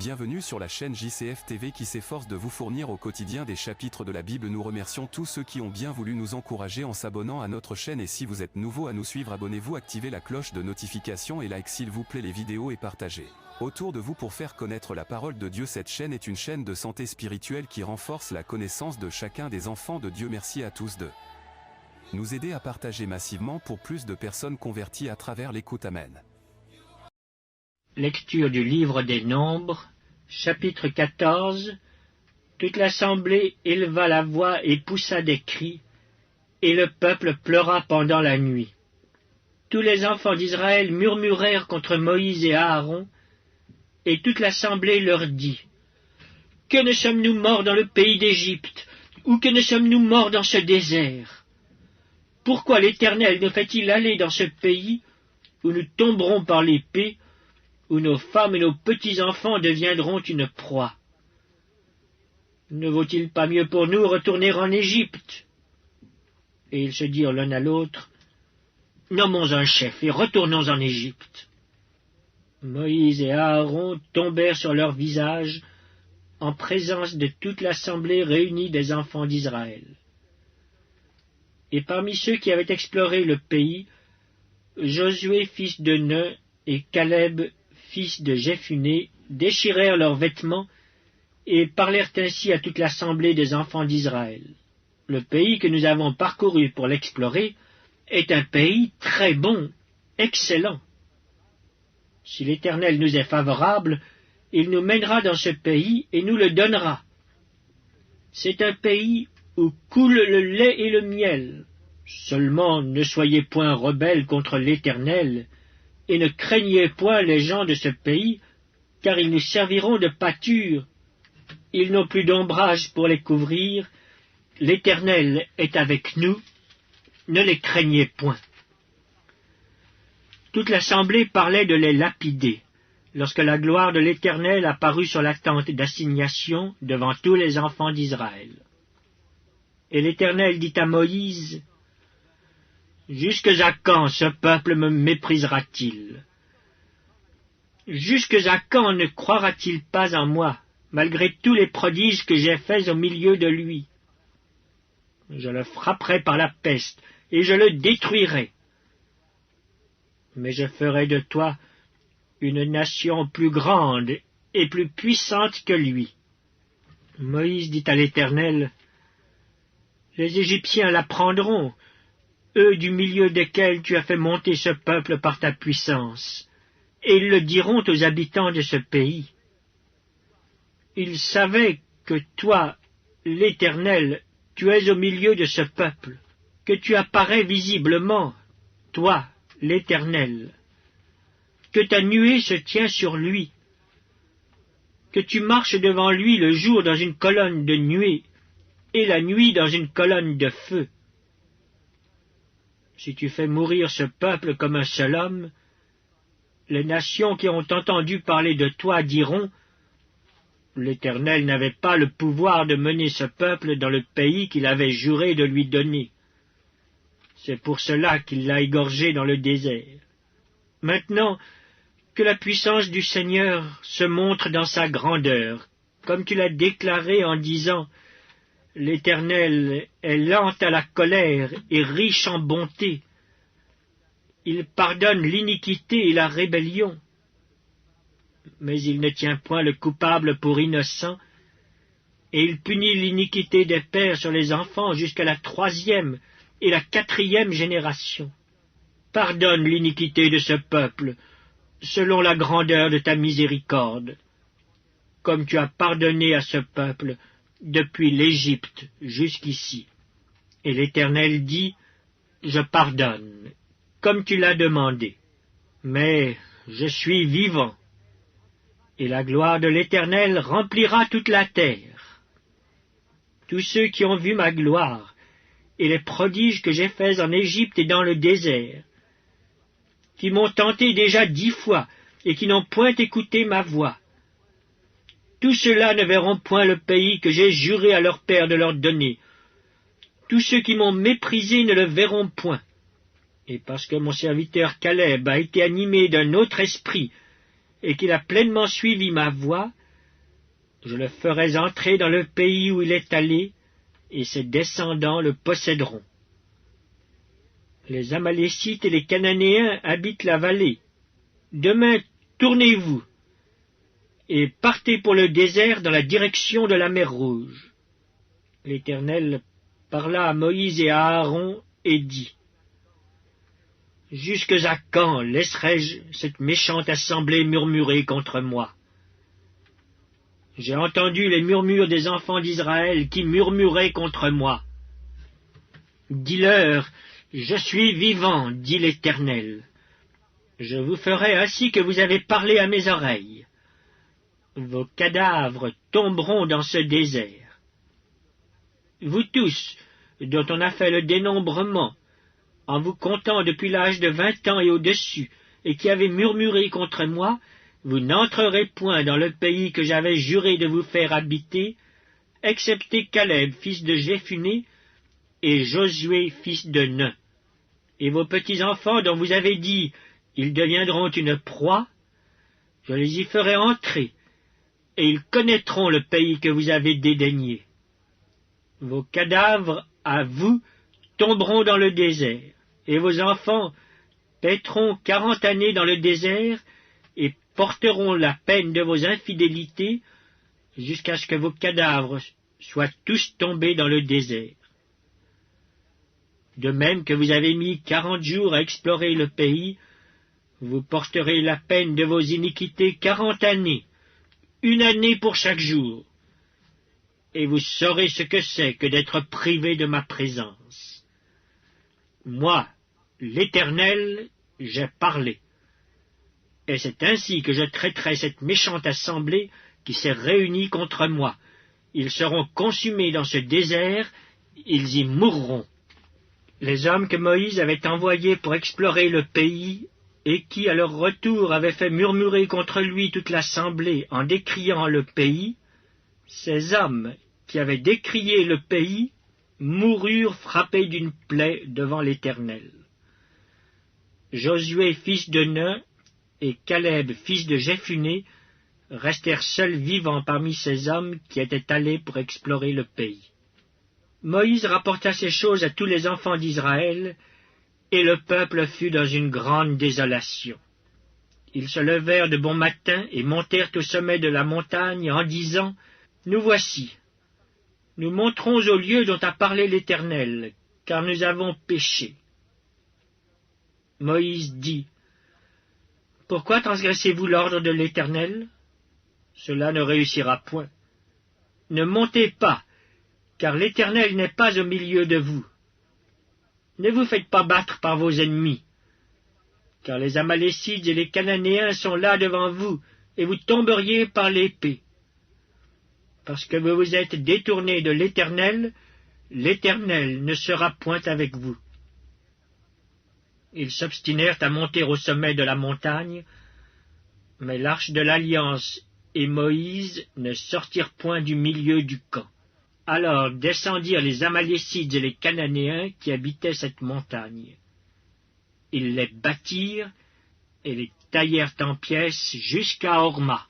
Bienvenue sur la chaîne JCF TV qui s'efforce de vous fournir au quotidien des chapitres de la Bible. Nous remercions tous ceux qui ont bien voulu nous encourager en s'abonnant à notre chaîne, et si vous êtes nouveau à nous suivre, abonnez-vous, activez la cloche de notification et like s'il vous plaît les vidéos et partagez autour de vous pour faire connaître la parole de Dieu. Cette chaîne est une chaîne de santé spirituelle qui renforce la connaissance de chacun des enfants de Dieu. Merci à tous de nous aider à partager massivement pour plus de personnes converties à travers l'écoute. Amen. Lecture du livre des Nombres, chapitre 14. Toute l'assemblée éleva la voix et poussa des cris, et le peuple pleura pendant la nuit. Tous les enfants d'Israël murmurèrent contre Moïse et Aaron, et toute l'assemblée leur dit : « Que ne sommes-nous morts dans le pays d'Égypte, ou que ne sommes-nous morts dans ce désert? Pourquoi l'Éternel nous fait-il aller dans ce pays, où nous tomberons par l'épée, où nos femmes et nos petits-enfants deviendront une proie? Ne vaut-il pas mieux pour nous retourner en Égypte ?» Et ils se dirent l'un à l'autre : « Nommons un chef et retournons en Égypte. » Moïse et Aaron tombèrent sur leur visage en présence de toute l'assemblée réunie des enfants d'Israël. Et parmi ceux qui avaient exploré le pays, Josué fils de Nun et Caleb fils de Jephunnée déchirèrent leurs vêtements et parlèrent ainsi à toute l'assemblée des enfants d'Israël. Le pays que nous avons parcouru pour l'explorer est un pays très bon, excellent. Si l'Éternel nous est favorable, il nous mènera dans ce pays et nous le donnera. C'est un pays où coule le lait et le miel. Seulement ne soyez point rebelles contre l'Éternel, et ne craignez point les gens de ce pays, car ils nous serviront de pâture. Ils n'ont plus d'ombrage pour les couvrir. L'Éternel est avec nous. Ne les craignez point. » Toute l'assemblée parlait de les lapider, lorsque la gloire de l'Éternel apparut sur la tente d'assignation devant tous les enfants d'Israël. Et l'Éternel dit à Moïse : « Jusque à quand ce peuple me méprisera-t-il? Jusque à quand ne croira-t-il pas en moi, malgré tous les prodiges que j'ai faits au milieu de lui? Je le frapperai par la peste, et je le détruirai. Mais je ferai de toi une nation plus grande et plus puissante que lui. » Moïse dit à l'Éternel : « Les Égyptiens l'apprendront, eux du milieu desquels tu as fait monter ce peuple par ta puissance, et ils le diront aux habitants de ce pays. Ils savaient que toi, l'Éternel, tu es au milieu de ce peuple, que tu apparais visiblement, toi, l'Éternel, que ta nuée se tient sur lui, que tu marches devant lui le jour dans une colonne de nuée, et la nuit dans une colonne de feu. Si tu fais mourir ce peuple comme un seul homme, les nations qui ont entendu parler de toi diront : l'Éternel n'avait pas le pouvoir de mener ce peuple dans le pays qu'il avait juré de lui donner. C'est pour cela qu'il l'a égorgé dans le désert. Maintenant, que la puissance du Seigneur se montre dans sa grandeur, comme tu l'as déclaré en disant : l'Éternel est lent à la colère et riche en bonté. Il pardonne l'iniquité et la rébellion. Mais il ne tient point le coupable pour innocent, et il punit l'iniquité des pères sur les enfants jusqu'à la 3e et la 4e génération. Pardonne l'iniquité de ce peuple, selon la grandeur de ta miséricorde, comme tu as pardonné à ce peuple depuis l'Égypte jusqu'ici. » Et l'Éternel dit : « Je pardonne, comme tu l'as demandé, mais je suis vivant, et la gloire de l'Éternel remplira toute la terre. Tous ceux qui ont vu ma gloire, et les prodiges que j'ai faits en Égypte et dans le désert, qui m'ont tenté déjà 10 fois, et qui n'ont point écouté ma voix, tous ceux-là ne verront point le pays que j'ai juré à leur père de leur donner. Tous ceux qui m'ont méprisé ne le verront point. Et parce que mon serviteur Caleb a été animé d'un autre esprit, et qu'il a pleinement suivi ma voix, Je le ferai entrer dans le pays où il est allé, et ses descendants le posséderont. Les Amalécites et les Cananéens habitent la vallée. Demain, tournez-vous, et partez pour le désert dans la direction de la mer Rouge. L'Éternel parla à Moïse et à Aaron et dit, « Jusque à quand laisserai-je cette méchante assemblée murmurer contre moi? J'ai entendu les murmures des enfants d'Israël qui murmuraient contre moi. Dis-leur, je suis vivant, dit l'Éternel. Je vous ferai ainsi que vous avez parlé à mes oreilles. Vos cadavres tomberont dans ce désert. Vous tous, dont on a fait le dénombrement, en vous comptant depuis l'âge de 20 ans et au-dessus, et qui avez murmuré contre moi, vous n'entrerez point dans le pays que j'avais juré de vous faire habiter, excepté Caleb, fils de Jéphuné, et Josué, fils de Nun. Et vos petits-enfants dont vous avez dit, ils deviendront une proie, je les y ferai entrer, et ils connaîtront le pays que vous avez dédaigné. Vos cadavres, à vous, tomberont dans le désert, et vos enfants paîtront 40 années dans le désert, et porteront la peine de vos infidélités, jusqu'à ce que vos cadavres soient tous tombés dans le désert. De même que vous avez mis 40 jours à explorer le pays, vous porterez la peine de vos iniquités 40 années, 1 année pour chaque jour, et vous saurez ce que c'est que d'être privé de ma présence. Moi, l'Éternel, j'ai parlé. Et c'est ainsi que je traiterai cette méchante assemblée qui s'est réunie contre moi. Ils seront consumés dans ce désert, ils y mourront. Les hommes que Moïse avait envoyés pour explorer le pays, et qui, à leur retour, avaient fait murmurer contre lui toute l'assemblée en décriant le pays, ces hommes qui avaient décrié le pays moururent frappés d'une plaie devant l'Éternel. Josué, fils de Nun, et Caleb, fils de Jéphuné, restèrent seuls vivants parmi ces hommes qui étaient allés pour explorer le pays. Moïse rapporta ces choses à tous les enfants d'Israël, et le peuple fut dans une grande désolation. Ils se levèrent de bon matin et montèrent au sommet de la montagne en disant, « Nous voici, nous monterons au lieu dont a parlé l'Éternel, car nous avons péché. » Moïse dit, « Pourquoi transgressez-vous l'ordre de l'Éternel? Cela ne réussira point. Ne montez pas, car l'Éternel n'est pas au milieu de vous. Ne vous faites pas battre par vos ennemis, car les Amalécites et les Cananéens sont là devant vous, et vous tomberiez par l'épée. Parce que vous vous êtes détournés de l'Éternel, l'Éternel ne sera point avec vous. » Ils s'obstinèrent à monter au sommet de la montagne, mais l'arche de l'Alliance et Moïse ne sortirent point du milieu du camp. Alors descendirent les Amalécites et les Cananéens qui habitaient cette montagne. Ils les battirent et les taillèrent en pièces jusqu'à Horma.